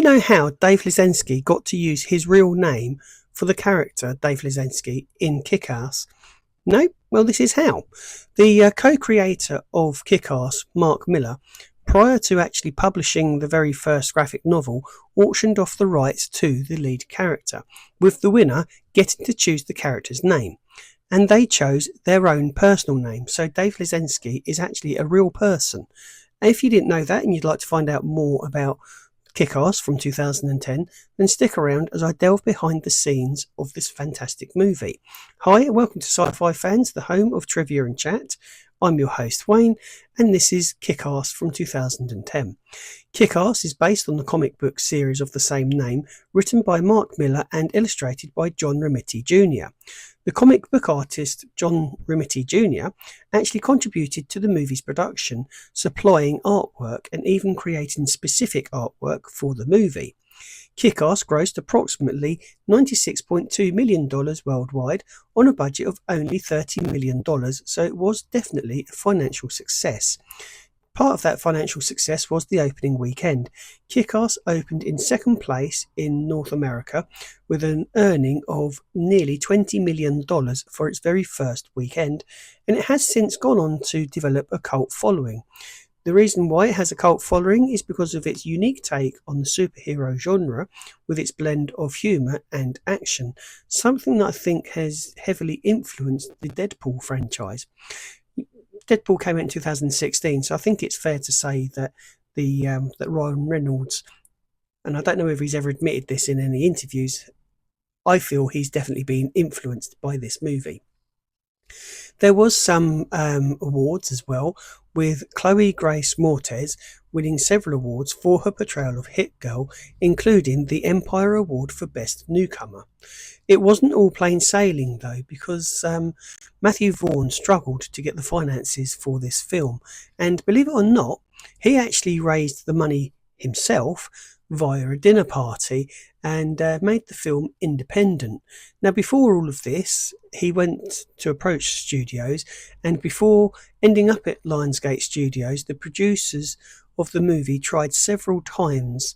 you know how Dave Lizenski got to use his real name for the character Dave Lizenski in KickAss? No? Well, this is how. The co-creator of KickAss, Mark Millar, prior to actually publishing the very first graphic novel, auctioned off the rights to the lead character, with the winner getting to choose the character's name. And they chose their own personal name. So Dave Lizenski is actually a real person. If you didn't know that and you'd like to find out more about KickAss from 2010, then stick around as I delve behind the scenes of this fantastic movie. Hi, welcome to Sci-Fi Fans, the home of trivia and chat. I'm your host Wayne, and this is KickAss from 2010. KickAss is based on the comic book series of the same name, written by Mark Millar and illustrated by John Romita Jr. The comic book artist John Romita Jr. actually contributed to the movie's production, supplying artwork and even creating specific artwork for the movie. KickAss grossed approximately $96.2 million worldwide on a budget of only $30 million, so it was definitely a financial success. Part of that financial success was the opening weekend. KickAss opened in second place in North America with an earning of nearly $20 million for its very first weekend, and it has since gone on to develop a cult following. The reason why it has a cult following is because of its unique take on the superhero genre with its blend of humour and action, something that I think has heavily influenced the Deadpool franchise. Deadpool came out in 2016, so I think it's fair to say that that Ryan Reynolds, and I don't know if he's ever admitted this in any interviews, I feel he's definitely been influenced by this movie. There was some awards as well, with Chloe Grace Moretz winning several awards for her portrayal of Hit Girl, including the Empire Award for Best Newcomer. It wasn't all plain sailing though, because Matthew Vaughn struggled to get the finances for this film, and believe it or not, he actually raised the money himself via a dinner party and made the film independent. Now, before all of this, he went to approach studios, and before ending up at Lionsgate Studios, the producers of the movie tried several times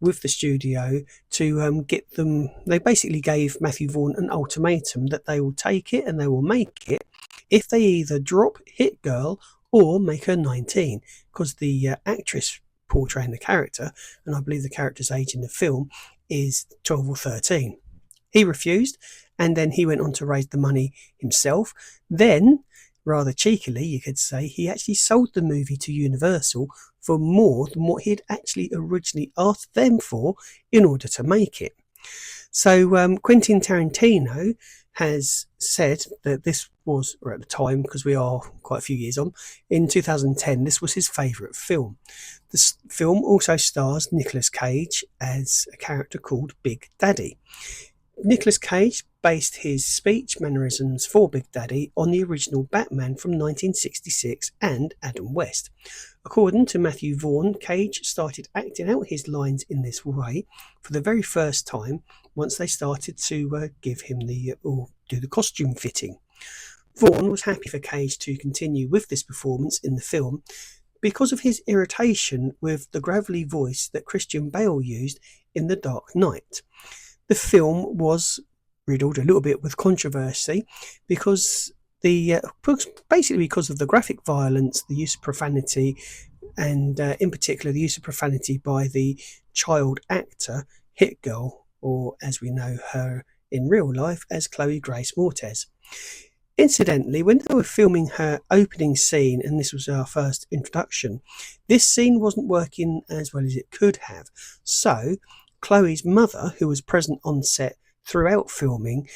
with the studio to get them. They basically gave Matthew Vaughn an ultimatum that they will take it and they will make it if they either drop Hit Girl or make her 19, because the actress portraying the character, and I believe the character's age in the film is 12 or 13. He refused, and then he went on to raise the money himself. Then, rather cheekily you could say, he actually sold the movie to Universal for more than what he had actually originally asked them for in order to make it. So Quentin Tarantino has said that this was, or at the time, because we are quite a few years on, in 2010, this was his favourite film. This film also stars Nicolas Cage as a character called Big Daddy. Nicolas Cage based his speech mannerisms for Big Daddy on the original Batman from 1966 and Adam West. According to Matthew Vaughn, Cage started acting out his lines in this way for the very first time once they started to give him do the costume fitting. Vaughn was happy for Cage to continue with this performance in the film because of his irritation with the gravelly voice that Christian Bale used in The Dark Knight. The film was riddled a little bit with controversy because basically because of the graphic violence, the use of profanity, and in particular the use of profanity by the child actor Hit Girl, or as we know her in real life as Chloe Grace Moretz. Incidentally, when they were filming her opening scene, and this was our first introduction, this scene wasn't working as well as it could have. So Chloe's mother, who was present on set throughout filming,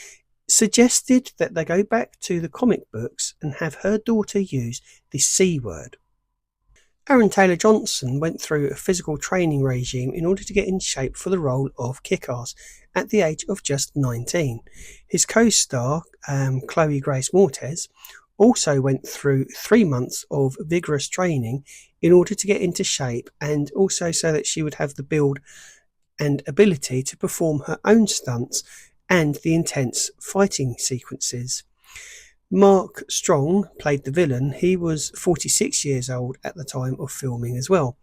suggested that they go back to the comic books and have her daughter use the C word. Aaron Taylor Johnson went through a physical training regime in order to get in shape for the role of Kick-Ass at the age of just 19. His co-star, Chloe Grace Moretz, also went through 3 months of vigorous training in order to get into shape, and also so that she would have the build and ability to perform her own stunts and the intense fighting sequences. Mark Strong played the villain. He was 46 years old at the time of filming as well.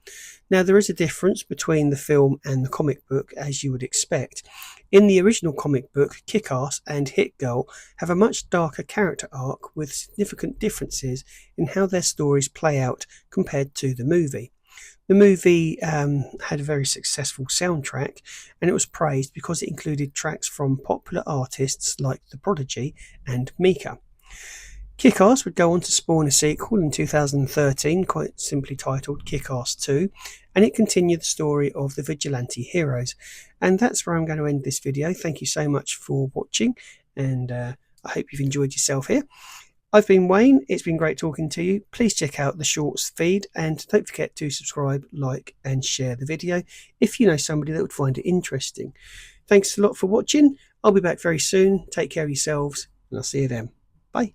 Now, there is a difference between the film and the comic book, as you would expect. In the original comic book, KickAss and Hit Girl have a much darker character arc with significant differences in how their stories play out compared to the movie. The movie had a very successful soundtrack, and it was praised because it included tracks from popular artists like The Prodigy and Mika. Kick-Ass would go on to spawn a sequel in 2013, quite simply titled Kick-Ass 2, and it continued the story of the vigilante heroes. And that's where I'm going to end this video. Thank you so much for watching, and I hope you've enjoyed yourself here. I've been Wayne. It's been great talking to you. Please check out the Shorts feed, and don't forget to subscribe, like, and share the video if you know somebody that would find it interesting. Thanks a lot for watching. I'll be back very soon. Take care of yourselves, and I'll see you then. Bye.